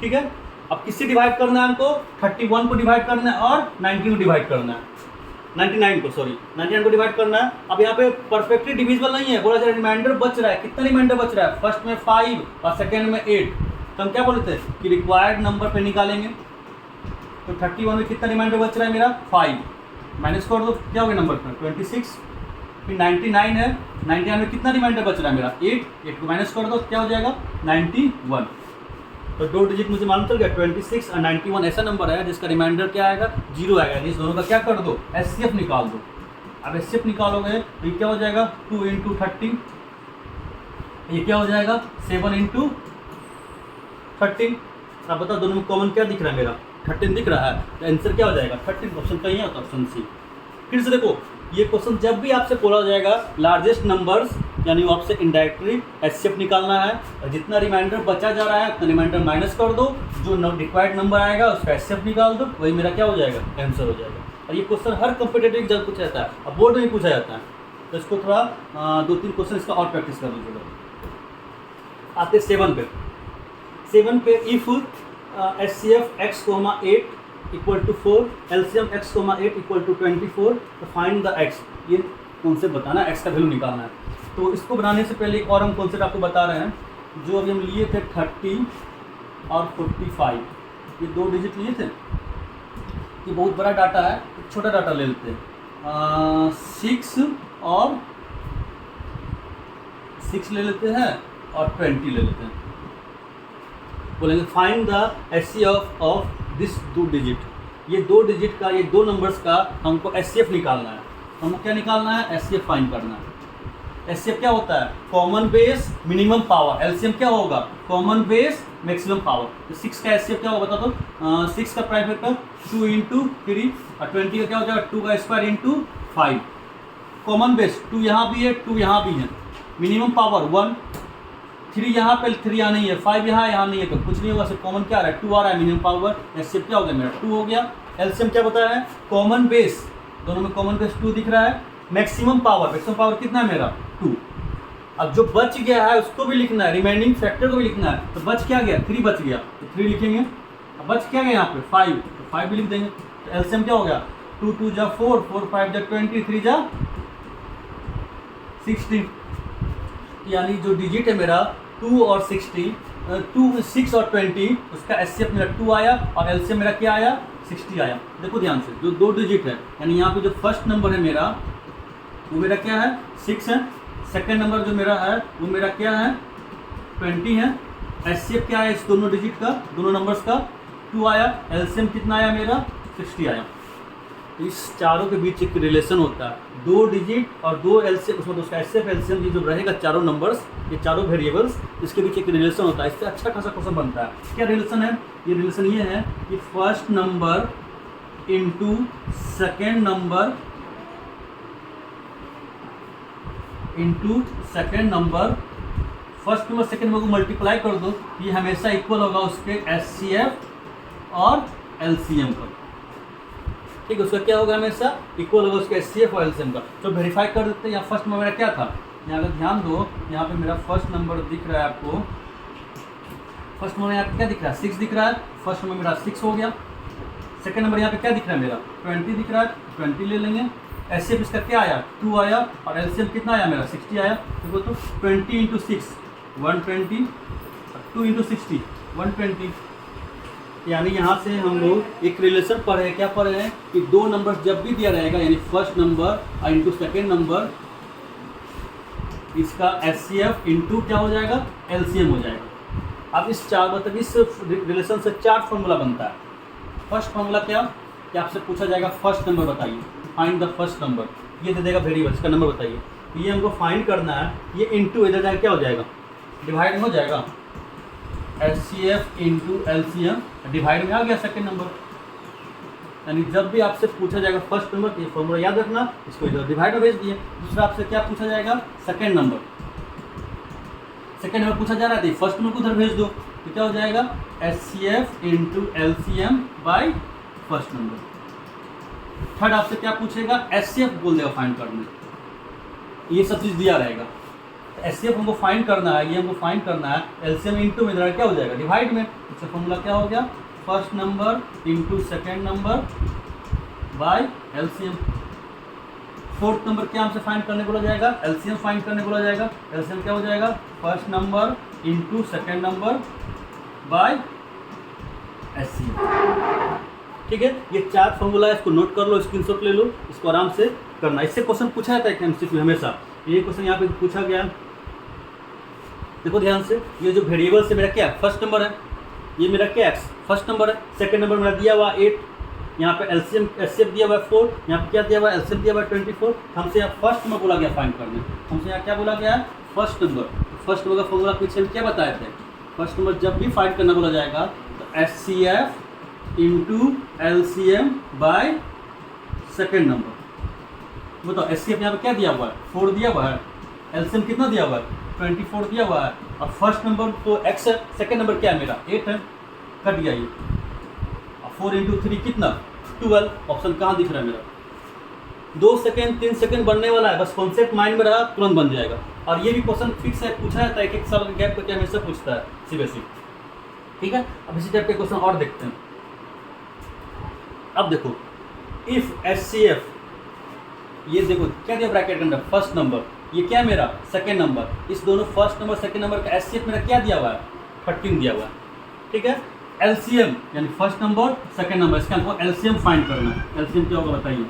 ठीक है, अब किससे डिवाइड करना है हमको, 31 को डिवाइड करना है और 19 को डिवाइड करना है, 99 को डिवाइड करना है। अब यहाँ पे परफेक्टली डिविजिबल नहीं है, बोला जा रहा है रिमाइंडर बच रहा है, कितना रिमाइंडर बच रहा है, फर्स्ट में 5 और सेकेंड में 8। तो हम क्या बोलते हैं कि रिक्वायर्ड नंबर पे निकालेंगे। तो 31 में कितना रिमाइंडर बच रहा है मेरा, 5, माइनस कर दो, क्या हो गया नंबर पर 26। फिर 99 है, 99 में कितना रिमाइंडर बच रहा है मेरा, 8 को माइनस कर दो, क्या हो जाएगा 91। तो 2 डिजिट मुझे मालूम चल गया, 26 और 91 ऐसा नंबर है जिसका रिमाइंडर क्या आएगा, 0 आएगा। इस दोनों का क्या कर दो, एचसीएफ निकाल दो। अब एचसीएफ निकालोगे तो ये क्या हो जाएगा, 2 × 30, ये क्या हो जाएगा 7 × 13। अब बताओ दोनों में कॉमन क्या दिख रहा है मेरा, 13 दिख रहा है, तो आंसर क्या हो जाएगा 13। ऑप्शन कहीं है तो ऑप्शन सी। फिर से देखो ये क्वेश्चन जब भी आपसे बोला जाएगा लार्जेस्ट नंबर्स, यानी वो आपसे इनडायरेक्टली एचसीएफ निकालना है, और जितना रिमाइंडर बचा जा रहा है उतना रिमाइंडर माइनस कर दो, जो रिक्वायर्ड नंबर आएगा उसका एचसीएफ निकाल दो, वही मेरा क्या हो जाएगा, आंसर हो जाएगा। और ये क्वेश्चन हर कॉम्पिटेटिव एग्जाम पूछा जाता है, अब बोर्ड में भी पूछा जाता है। तो इसको थोड़ा 2-3 क्वेश्चन इसका और प्रैक्टिस कर लीजिएगा। आते 7 पे if HCF x, 8 equal to 4, LCM x, 8 equal to 24, तो फाइंड द x। ये कॉन्सेप्ट बताना है, x का वैल्यू निकालना है। तो इसको बनाने से पहले एक और हम कॉन्सेप्ट आपको बता रहे हैं, जो अभी हम लिए थे 30 और 45, ये 2 डिजिट लिए थे। ये बहुत बड़ा डाटा है, एक छोटा डाटा ले लेते हैं, 6 और 6 ले लेते हैं और 20 ले लेते हैं। बोलेंगे find the HCF of this 2 digit. ये 2 डिजिट का, ये 2 नंबर्स का हमको एचसीएफ निकालना है। हमको क्या निकालना है, एचसीएफ फाइंड करना है। एचसीएफ क्या होता है, common base minimum power. LCM क्या होगा, कॉमन बेस मैक्सिमम पावर। तो 6 का एचसीएफ क्या होगा बता दो, 6 का प्राइम फैक्टर 2 × 3 और 20 का क्या हो जाएगा 2 का स्क्वायर × 5। कॉमन बेस 2 यहाँ भी है, 2 यहाँ भी है, मिनिमम पावर 1, 3 यहाँ पे 3 यहाँ नहीं है, 5 यहाँ नहीं है, तो कुछ नहीं होगा, सिर्फ कॉमन क्या आ रहा है 2 आ रहा है, मिनिमम पावर। एचसीएफ क्या हो गया मेरा 2 हो गया। एलसीएम क्या बताया है, कॉमन बेस, दोनों में कॉमन बेस 2 दिख रहा है। मैक्सिमम पावर कितना है मेरा 2। अब जो बच गया है उसको भी लिखना है, रिमाइंडिंग फैक्टर को भी लिखना है। तो बच क्या गया, 3 बच गया, तो 3 लिखेंगे। अब बच क्या गया यहाँ पे 5, तो 5 भी लिख देंगे। तो एलसीएम क्या हो गया, 2 2 जा 4, 4 5 जा 20, 3 जा 16। यानी जो डिजिट है मेरा 2 और 60, 6 और 20, उसका एचसीएफ मेरा 2 आया और एलसीएम मेरा क्या आया 60 आया। देखो ध्यान से, जो 2 डिजिट है, यानी यहाँ पे जो फर्स्ट नंबर है मेरा वो मेरा क्या है 6 है, सेकंड नंबर जो मेरा है वो मेरा क्या है 20 है, HCF क्या है इस दोनों डिजिट का, दोनों नंबर्स का 2 आया, एलसीएम कितना आया मेरा 60 आया। तो इस चारों के बीच एक रिलेशन होता है, 2 डिजिट और 2 एलसीएम, उसमें उसका HCF एलसीएम ये जो रहेगा चारों नंबर्स, ये चारों वेरिएबल्स, इसके बीच एक रिलेशन होता है। इससे अच्छा खासा क्वेश्चन बनता है। क्या रिलेशन है? ये रिलेशन ये है कि first number into second number into second number, first number second number को मल्टीप्लाई कर दो, ये हमेशा इक्वल होगा उसके HCF और LCM का। ठीक है, उसका क्या होगा, हमेशा इक्वल होगा उसके HCF और LCM का। तो वेरीफाई कर देते हैं। यहाँ फर्स्ट नंबर मेरा क्या था, यहाँ अगर ध्यान दो, यहाँ पे मेरा फर्स्ट नंबर दिख रहा है आपको, फर्स्ट नंबर यहाँ पे क्या दिख रहा है 6 दिख रहा है, फर्स्ट नंबर मेरा 6 हो गया। सेकेंड नंबर यहाँ पे क्या दिख रहा है मेरा 20 दिख रहा है, 20 ले लेंगे। HCF इसका क्या आया 2 आया, और LCM कितना आया मेरा 60 आया। देखो तो 20 इंटू 6 120, 2 इंटू 60 120। यानी यहाँ से हम लोग एक रिलेशन पढ़े हैं। क्या पढ़े हैं कि 2 नंबर जब भी दिया रहेगा, यानी first number into second number, इसका HCF इंटू क्या हो जाएगा LCM हो जाएगा। अब इस चार मतलब इस रिलेशन से 4 फॉर्मूला बनता है। फर्स्ट फॉर्मूला क्या आपसे पूछा जाएगा फर्स्ट नंबर बताइए, फाइंड द फर्स्ट नंबर, ये दे देगा वेरिएबल, इसका नंबर बताइए। ये हमको फाइंड करना है, ये इंटू इधर जाएगा क्या हो जाएगा डिवाइड में हो जाएगा, HCF इंटू LCM डिवाइड में आ गया सेकेंड नंबर। यानी जब भी आपसे पूछा जाएगा फर्स्ट नंबर, ये फॉर्मूला याद रखना, इसको इधर डिवाइड में भेज दिए। दूसरा आपसे क्या पूछा जाएगा सेकेंड नंबर, सेकेंड नंबर पूछा जा रहा है, फर्स्ट नंबर को उधर भेज दो, तो क्या हो जाएगा HCF into LCM by first number. Third आपसे क्या पूछेगा HCF बोल देगा फाइंड करने, ये सब चीज़ दिया रहेगा। HCF हमको फाइंड करना है, ये हमको फाइंड करना है, LCM इंटू में क्या हो जाएगा डिवाइड में। इसका फॉर्मूला क्या हो गया first number into second number by LCM। Fourth number क्या हमसे फाइंड करने बोला जाएगा LCM फाइंड करने बोला जाएगा। LCM क्या हो जाएगा first number into second number by HCM। ठीक है, ये 4 फॉर्मूला है, इसको नोट कर लो, स्क्रीनशॉट ले लो, इसको आराम से करना। इससे क्वेश्चन पूछा जाता है MCQ हमेशा। ये क्वेश्चन यहाँ पे पूछा गया, देखो ध्यान से, ये जो वेरिएबल से मेरा क्या फर्स्ट नंबर है, ये मेरा क्या x फर्स्ट नंबर है, सेकंड नंबर मेरा दिया हुआ 8, यहाँ पे LCM HCF दिया हुआ 4, यहाँ पे क्या दिया हुआ LCM दिया हुआ 24। हमसे यहाँ फर्स्ट नंबर बोला गया फाइंड करने, हमसे यहाँ क्या बोला गया फर्स्ट नंबर। फर्स्ट नंबर का फॉर्मूला पीछे हम क्या बताए थे, फर्स्ट नंबर जब भी फाइंड करना बोला जाएगा तो HCF into LCM by second number. बताओ HCF यहाँ पे क्या दिया हुआ है 4 दिया हुआ है, LCM कितना दिया हुआ है 24 दिया हुआ है, और फर्स्ट नंबर तो x है, सेकेंड नंबर क्या है मेरा 8 है, कट गया ये। 4 इंटू 3 कितना 12, ऑप्शन कहाँ दिख रहा है मेरा, 2 सेकेंड 3 सेकेंड बनने वाला है, बस कॉन्सेप्ट माइंड में रहा तुरंत बन जाएगा। और ये भी क्वेश्चन फिक्स है, पूछा जाता है, एक साल के गैप करके हमेशा पूछता है CBSE। ठीक है, अब इसी टाइप के क्वेश्चन और देखते हैं। अब देखो इफ HCF, ये देखो क्या दिया ब्रैकेट के अंदर फर्स्ट नंबर, ये क्या मेरा सेकेंड नंबर, इस दोनों फर्स्ट नंबर सेकेंड नंबर का HCF मेरा क्या दिया हुआ है 13 दिया हुआ है। ठीक है, LCM यानी फर्स्ट नंबर सेकेंड नंबर, इसका हमको LCM फाइंड करना है। LCM क्या होगा बताइए,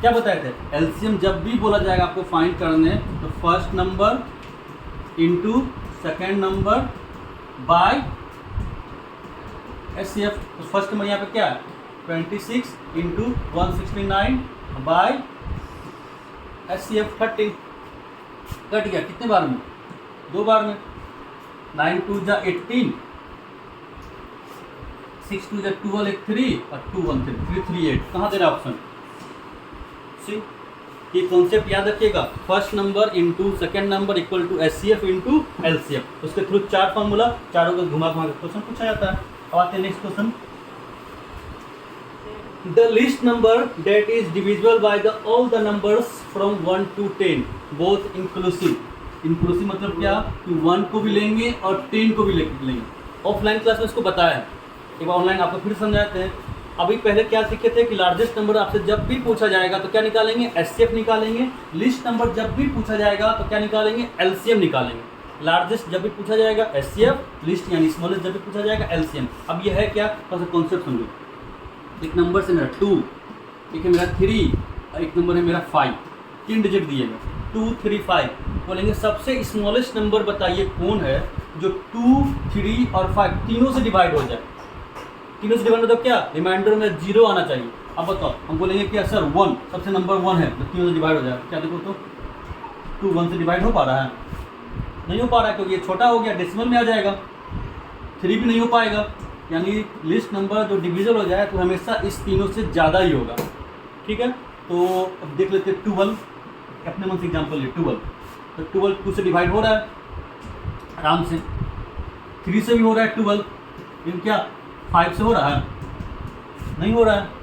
क्या बताए थे LCM जब भी बोला जाएगा आपको फाइंड करने, तो first number into second number by HCF। तो फर्स्ट नंबर यहाँ पे क्या है 26 इंटू 169 बाय HCF 30, कट गया कितने बार में 2 बार में, 9 2 जा 18, 6 2 जा 12 एक 3 और 2 1 3 3 3 8, कहाँ दे रहा ऑप्शन सी। ये कॉन्सेप्ट याद रखिएगा, first number into second number equal to HCF into LCM। उसके थ्रू 4 फॉर्मूला, चारों को घुमा घुमा के क्वेश्चन पूछा जाता है। अब आते हैं next question, the least number that is divisible by the all the numbers from 1 to 10 both inclusive। inclusive मतलब क्या कि 1 को भी लेंगे और 10 को भी लेंगे। ऑफलाइन क्लास में इसको बताया है, एक बार ऑनलाइन आपको फिर समझाते हैं। अभी पहले क्या सीखे थे कि लार्जेस्ट नंबर आपसे जब भी पूछा जाएगा तो क्या निकालेंगे HCF निकालेंगे, लिस्ट नंबर जब भी पूछा जाएगा तो क्या निकालेंगे LCM निकालेंगे। लार्जेस्ट जब भी पूछा जाएगा HCF, लिस्ट यानी स्मॉलेस्ट जब भी पूछा जाएगा LCM। अब यह है क्या थोड़ा सा कॉन्सेप्ट समझो, एक नंबर से मेरा 2, एक है मेरा 3 और एक नंबर है मेरा 5, 3 डिजिट दिएगा 2 3 5। बोलेंगे सबसे स्मॉलेस्ट नंबर बताइए कौन है, जो 2, 3 और 5 तीनों से डिवाइड हो जाए। तीनों से डिवाइड मतलब क्या, रिमाइंडर में 0 आना चाहिए। अब बताओ, हम बोलेंगे कि सर 1 सबसे नंबर 1 है, तो तीनों से डिवाइड हो जाए। क्या देखो तो 2 1 से डिवाइड हो पा रहा है? नहीं हो पा रहा है, क्योंकि ये छोटा हो गया, डेसिमल में आ जाएगा। 3 भी नहीं हो पाएगा, यानी लिस्ट नंबर जो डिविजल हो जाए तो हमेशा इस तीनों से ज़्यादा ही होगा। ठीक है, तो अब देख लेते हैं 12, अपने मन से एग्जाम्पल ले 12, तो 12 2 से डिवाइड हो रहा है आराम से, 3 से भी हो रहा है 12, लेकिन क्या 5 से हो रहा है? नहीं हो रहा है।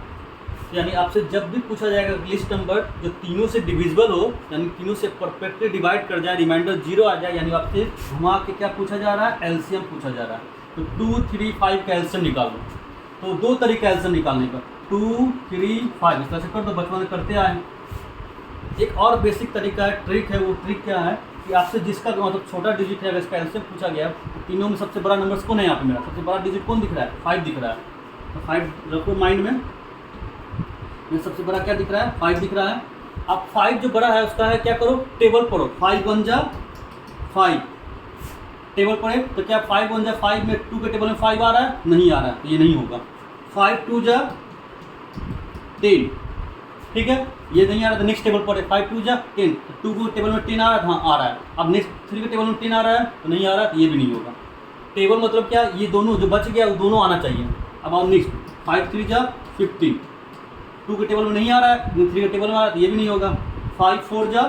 यानी आपसे जब भी पूछा जाएगा लिस्ट नंबर जो तीनों से डिविजिबल हो, यानी तीनों से परफेक्टली डिवाइड कर जाए, रिमाइंडर 0 आ जाए, यानी आपसे घुमा के क्या पूछा जा रहा है, एलसीएम पूछा जा रहा है। तो 2, 3, 5 का एलसीएम निकालो। तो 2 तरीका एलसीएम निकालने का, 2, 3, 5 इस तरह से कर दो, बचपन में करते आए। एक और बेसिक तरीका है, ट्रिक है। वो ट्रिक क्या है कि आपसे जिसका मतलब छोटा डिजिट है, अगर इसका एलसीएम पूछा गया तो तीनों में सबसे बड़ा नंबर कौन है? यहाँ पे मेरा सबसे बड़ा डिजिट कौन दिख रहा है? 5 दिख रहा है। तो 5 रखो माइंड में, ये सबसे बड़ा क्या दिख रहा है? 5 दिख रहा है। अब 5 जो बड़ा है उसका है, क्या करो, टेबल पढ़ो। 5 1 जा 5, टेबल पढ़े तो क्या 5 1 जा 5 में 2 के टेबल में 5 आ रहा है? नहीं आ रहा है, तो ये नहीं होगा। 5 2 जा 10, ठीक है, ये नहीं आ रहा, तो नेक्स्ट टेबल पढ़े 5 2 जा 10, तो 2 को टेबल में 10 आ रहा है, हाँ आ रहा है। अब नेक्स्ट 3 के टेबल में 10 आ रहा है, तो नहीं आ रहा है, तो ये भी नहीं होगा। टेबल मतलब क्या, ये दोनों जो बच गया वो दोनों आना चाहिए। अब आप नेक्स्ट 5 3 जा 15, 2 के टेबल में नहीं आ रहा है, 3 के टेबल में आ रहा है, तो ये भी नहीं होगा। 5 4 जा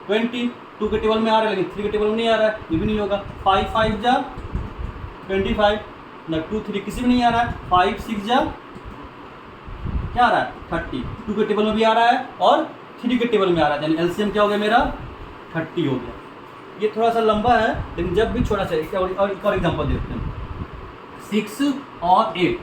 20, 2 के टेबल में आ रहा है लेकिन 3 के टेबल में नहीं आ रहा है, ये भी नहीं होगा। 5 5 जा 25, ना 2 3 किसी में नहीं आ रहा है। 5 6 जा क्या आ रहा है? 30, 2 के टेबल में भी आ रहा है और 3 के टेबल में आ रहा है, यानी एलसीएम क्या हो गया मेरा? 30 हो गया। ये थोड़ा सा लंबा है, लेकिन जब भी छोटा सा एक और एग्जाम्पल देखते हैं, 6 और 8,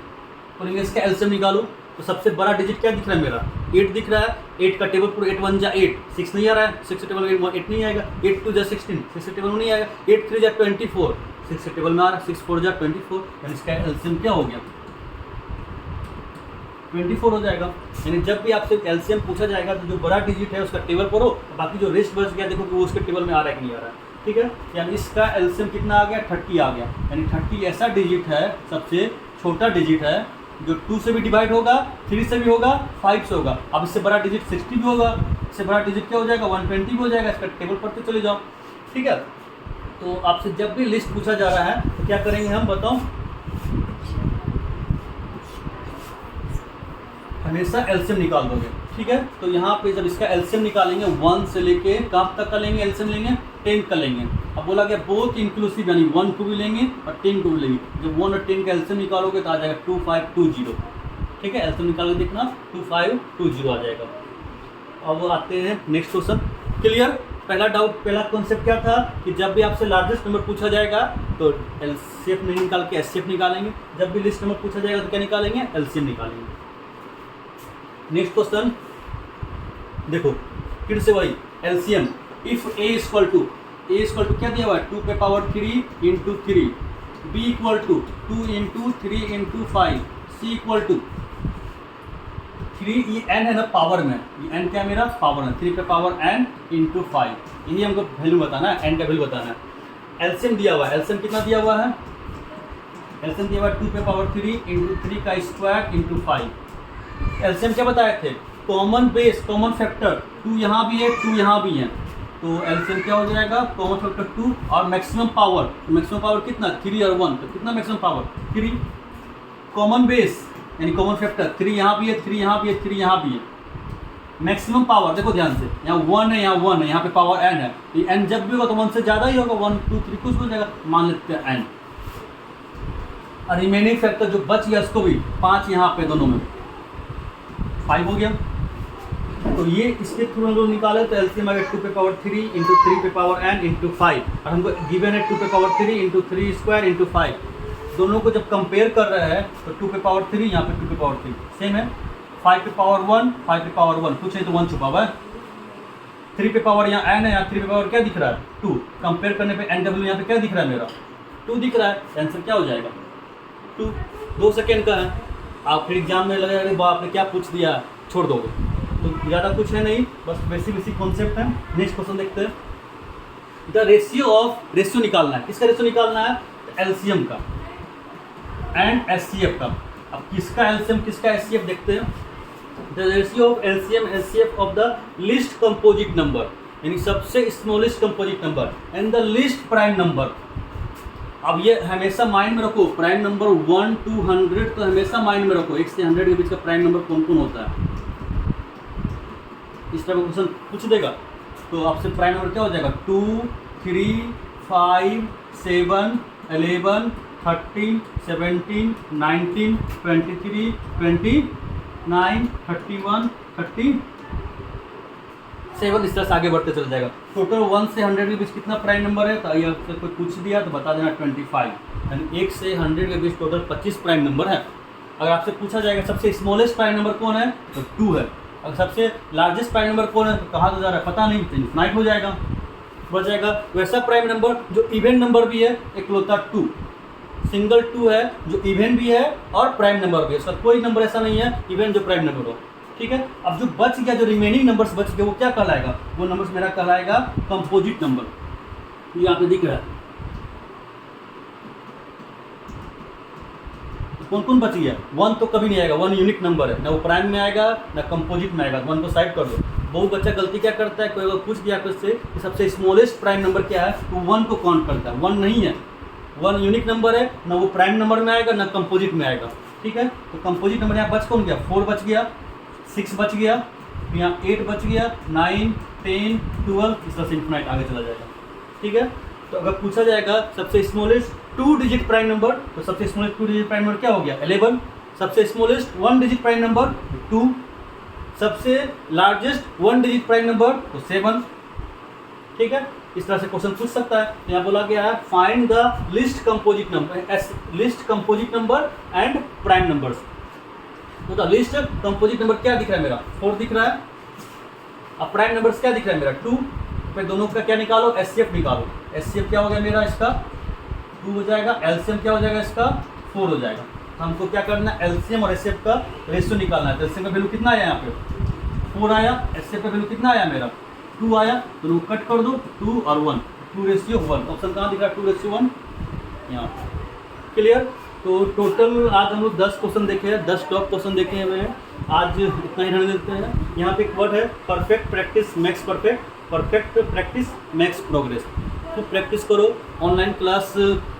और इसका एलसीएम निकालो। तो सबसे बड़ा डिजिट क्या दिख रहा है मेरा? 8 दिख रहा है। 8 का टेबल पर 8 1 जा 8, 6 नहीं आ रहा है, 6 के टेबल में 8 नहीं आएगा। 8 2 जा 16, 6 के टेबल में नहीं आएगा। 8 3 जा 24, 6 के टेबल में आ रहा है। 6 4 जा 24, यानी इसका एलसीएम क्या हो गया? 24 हो जाएगा। यानी जब भी आपसे एलसीएम पूछा जाएगा तो जो बड़ा डिजिट है उसका टेबल पढ़ो, बाकी जो रेस्ट बच गया देखो कि वो उसके टेबल में आ रहा है कि नहीं आ रहा है। ठीक है, यानी इसका एलसीएम कितना आ गया? 30 आ गया। यानी 30 ऐसा डिजिट है, सबसे छोटा डिजिट है, जो 2 से भी डिवाइड होगा, 3 से भी होगा, 5 से होगा। अब इससे बड़ा डिजिट 60 भी होगा, इससे बड़ा डिजिट क्या हो जाएगा? 120 भी हो जाएगा। इसका टेबल पढ़ते चले जाओ। ठीक है, तो आपसे जब भी लिस्ट पूछा जा रहा है तो क्या करेंगे हम, बताओ? हमेशा एलसीएम निकाल दोगे। ठीक है, तो यहाँ पे जब इसका एलसीएम निकालेंगे 1 से लेके कहाँ तक का लेंगे? एलसीएम लेंगे 10 का लेंगे। अब बोला गया बोथ इंक्लूसिव, यानी 1 को भी लेंगे और 10 को भी लेंगे। जब 1 और 10 का एलसीएम निकालोगे तो आ जाएगा 2520। ठीक है, एलसीएम निकाल के देखना 2520 आ जाएगा। अब आते हैं नेक्स्ट क्वेश्चन। क्लियर? पहला डाउट, पहला कॉन्सेप्ट क्या था कि जब भी आपसे लार्जेस्ट नंबर पूछा जाएगा तो एलसीएम नहीं निकाल के एचसीएफ निकालेंगे। जब भी लिस्ट नंबर पूछा जाएगा तो क्या निकालेंगे? एलसीएम निकालेंगे। नेक्स्ट क्वेश्चन देखो, फिर से वही LCM. If A equal to क्या दिया हुआ है? 2 पे power 3 into 3, B equal to 2 into 3 into 5, C equal to 3, ये एन है ना पावर में, ये एन क्या मेरा? पावर है। 3 पे पावर एन इंटू 5, यही हमको वैल्यू बताना है, एन का वैल्यू बताना है। एलसीएम दिया हुआ है, एलसीएम कितना दिया हुआ है? एलसीएम दिया हुआ है 2 पे पावर 3 इंटू 3 का स्क्वायर इंटू 5। एलसीएम क्या बताए थे? कॉमन बेस, कॉमन फैक्टर 2 यहाँ भी है, 2 यहाँ भी है, तो एलसीएम क्या हो जाएगा? कॉमन फैक्टर 2 और मैक्सिमम पावर, तो मैक्सिमम पावर कितना? 3 और 1, तो कितना मैक्सिमम पावर? 3। कॉमन बेस यानी कॉमन फैक्टर 3 यहाँ भी है, 3 यहाँ भी है, 3 यहाँ भी है। मैक्सिमम पावर देखो ध्यान से, यहाँ 1 है, यहाँ 1 है, यहाँ पे पावर n है, ये n जब भी होगा तो 1 से ज़्यादा ही होगा, 1 2 3 कुछ हो जाएगा, मान लेते हैं n। और रिमेनिंग फैक्टर जो बच गया उसको भी 5 यहाँ पे दोनों में 5 हो गया। तो ये इसके थ्रू हम लोग निकाले तो एलसीएम आ गया 2 पे पावर 3 इंटू 3 पे पावर n इंटू 5, और हमको गिवन है 2 पे पावर 3 इंटू 3 स्क्वायर इंटू 5। दोनों को जब कंपेयर कर रहे हैं तो 2 पे पावर 3 यहाँ पे 2 पे पावर 3 सेम है, 5 पे पावर 1 5 पे पावर 1 कुछ नहीं तो 1 छुपा हुआ है, 3 पे पावर यहाँ n है, यहाँ 3 पे पावर क्या दिख रहा है? 2। कंपेयर करने पे एन डब्ल्यू यहाँ पे क्या दिख रहा है? मेरा 2 दिख रहा है। आंसर क्या हो जाएगा? 2। 2 सेकेंड का है। आप फिर एग्जाम में लगेगा अरे बाप ने क्या पूछ दिया, छोड़ दोगे। तो ज़्यादा कुछ है नहीं, बस बेसिक कॉन्सेप्ट है। नेक्स्ट क्वेश्चन देखते हैं। द रेशियो निकालना है। किसका रेशियो निकालना है? एलसीएम का एंड एचसीएफ का। अब किसका एलसीएम किसका एचसीएफ देखते हैं। The ratio of LCM HCF of the least composite number, यानी सबसे smallest composite number and the least prime number. अब ये हमेशा माइंड में रखो, प्राइम नंबर 1 to 100 तो हमेशा माइंड में रखो, 1 से 100 के बीच का प्राइम नंबर कौन कौन होता है। इस तरह का क्वेश्चन पूछ देगा तो आपसे प्राइम नंबर क्या हो जाएगा, 2, 3, 5, 7, 11, 13, 17, 19, 23, 29, 31, 37, इस तरह से आगे बढ़ते चल जाएगा। टोटल 1 से 100 के बीच कितना प्राइम नंबर है, तो ये आपसे कोई पूछ दिया तो बता देना 25, यानी 1 से 100 के बीच टोटल 25 प्राइम नंबर है। अगर आपसे पूछा जाएगा सबसे स्मॉलेस्ट प्राइम नंबर कौन है, तो 2 है। अगर सबसे लार्जेस्ट प्राइम नंबर कौन है, तो कहाँ तो जा रहा है पता नहीं, तो इन्फिनाइट हो जाएगा, बढ़ जाएगा। वैसा प्राइम नंबर जो इवेंट नंबर भी है, इकलौता 2, सिंगल 2 है जो इवेंट भी है और प्राइम नंबर भी है। उसका कोई नंबर ऐसा नहीं है इवेंट जो प्राइम नंबर हो, ठीक है। अब जो बच गया, जो रिमेनिंग नंबर्स बच गए, वो क्या कहलाएगा, वो नंबर्स मेरा कहलाएगा कंपोजिट नंबर। ये यहाँ पे दिख रहा है कौन कौन बची है। 1 तो कभी नहीं आएगा, 1 यूनिक नंबर है, ना वो प्राइम में आएगा ना कंपोजिट में आएगा, 1 को साइड कर दो। बहुत बच्चा गलती क्या करता है, कोई अगर पूछ दिया आपसे कि सबसे स्मॉलेस्ट प्राइम नंबर क्या है, तो 1 को काउंट करता है। 1 नहीं है, 1 यूनिक नंबर है, ना वो प्राइम नंबर में आएगा ना कंपोजिट में आएगा, ठीक है। तो कंपोजिट नंबर यहाँ बच कौन गया, 4 बच गया, 6 बच गया, यहाँ 8 बच गया, 9, 10, 12, इस तरह से इन्फिनाइट आगे चला जाएगा, ठीक है। तो अगर पूछा जाएगा सबसे स्मॉलेस्ट 2 डिजिट प्राइम नंबर, तो सबसे स्मॉलेस्ट 2 डिजिट प्राइम नंबर क्या हो गया, 11। सबसे स्मॉलेस्ट 1 डिजिट प्राइम नंबर 2, सबसे लार्जेस्ट 1 डिजिट प्राइम नंबर तो 7, ठीक है। इस तरह से क्वेश्चन पूछ सकता है। यहाँ बोला गया है find the list composite number, list composite number and prime numbers. तो द लिस्ट कंपोजिट नंबर क्या दिख रहा है मेरा, 4 दिख रहा है। अब प्राइम नंबर्स क्या दिख रहा है मेरा, 2। फिर दोनों का क्या निकालो, एचसीएफ निकालो। एचसीएफ क्या हो गया मेरा, इसका 2 हो जाएगा, एलसीएम क्या हो जाएगा इसका, 4 हो जाएगा। हमको क्या करना है, एलसीएम और एचसीएफ का रेशियो निकालना है। एलसीएम का वैल्यू कितना आया यहाँ पे, 4 आया, एचसीएफ का वैल्यू कितना आया मेरा, 2 आया, तो कट कर दो, 2 और 1, 2:1। ऑप्शन कहाँ दिख रहा है, 2:1 यहाँ। क्लियर। तो टोटल आज हम लोग 10 क्वेश्चन देखे हैं, 10 टॉप क्वेश्चन देखे हुए हैं। आज इतना ही रहने देते हैं। यहाँ पे एक वर्ड है perfect practice makes perfect, perfect practice makes progress. तो प्रैक्टिस करो, ऑनलाइन क्लास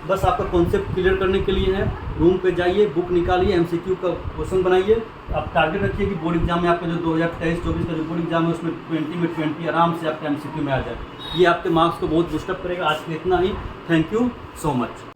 बस आपका कॉन्सेप्ट क्लियर करने के लिए है। रूम पे जाइए, बुक निकालिए, एमसीक्यू का क्वेश्चन बनाइए। आप टारगेट रखिए कि बोर्ड एग्जाम में आपका जो 2023-24 का जो बोर्ड एग्जाम है उसमें 20 में 20 आराम से आपका एमसीक्यू में आ जाए। ये आपके मार्क्स को बहुत बूस्टअप करेगा। आज के इतना ही, थैंक यू सो मच।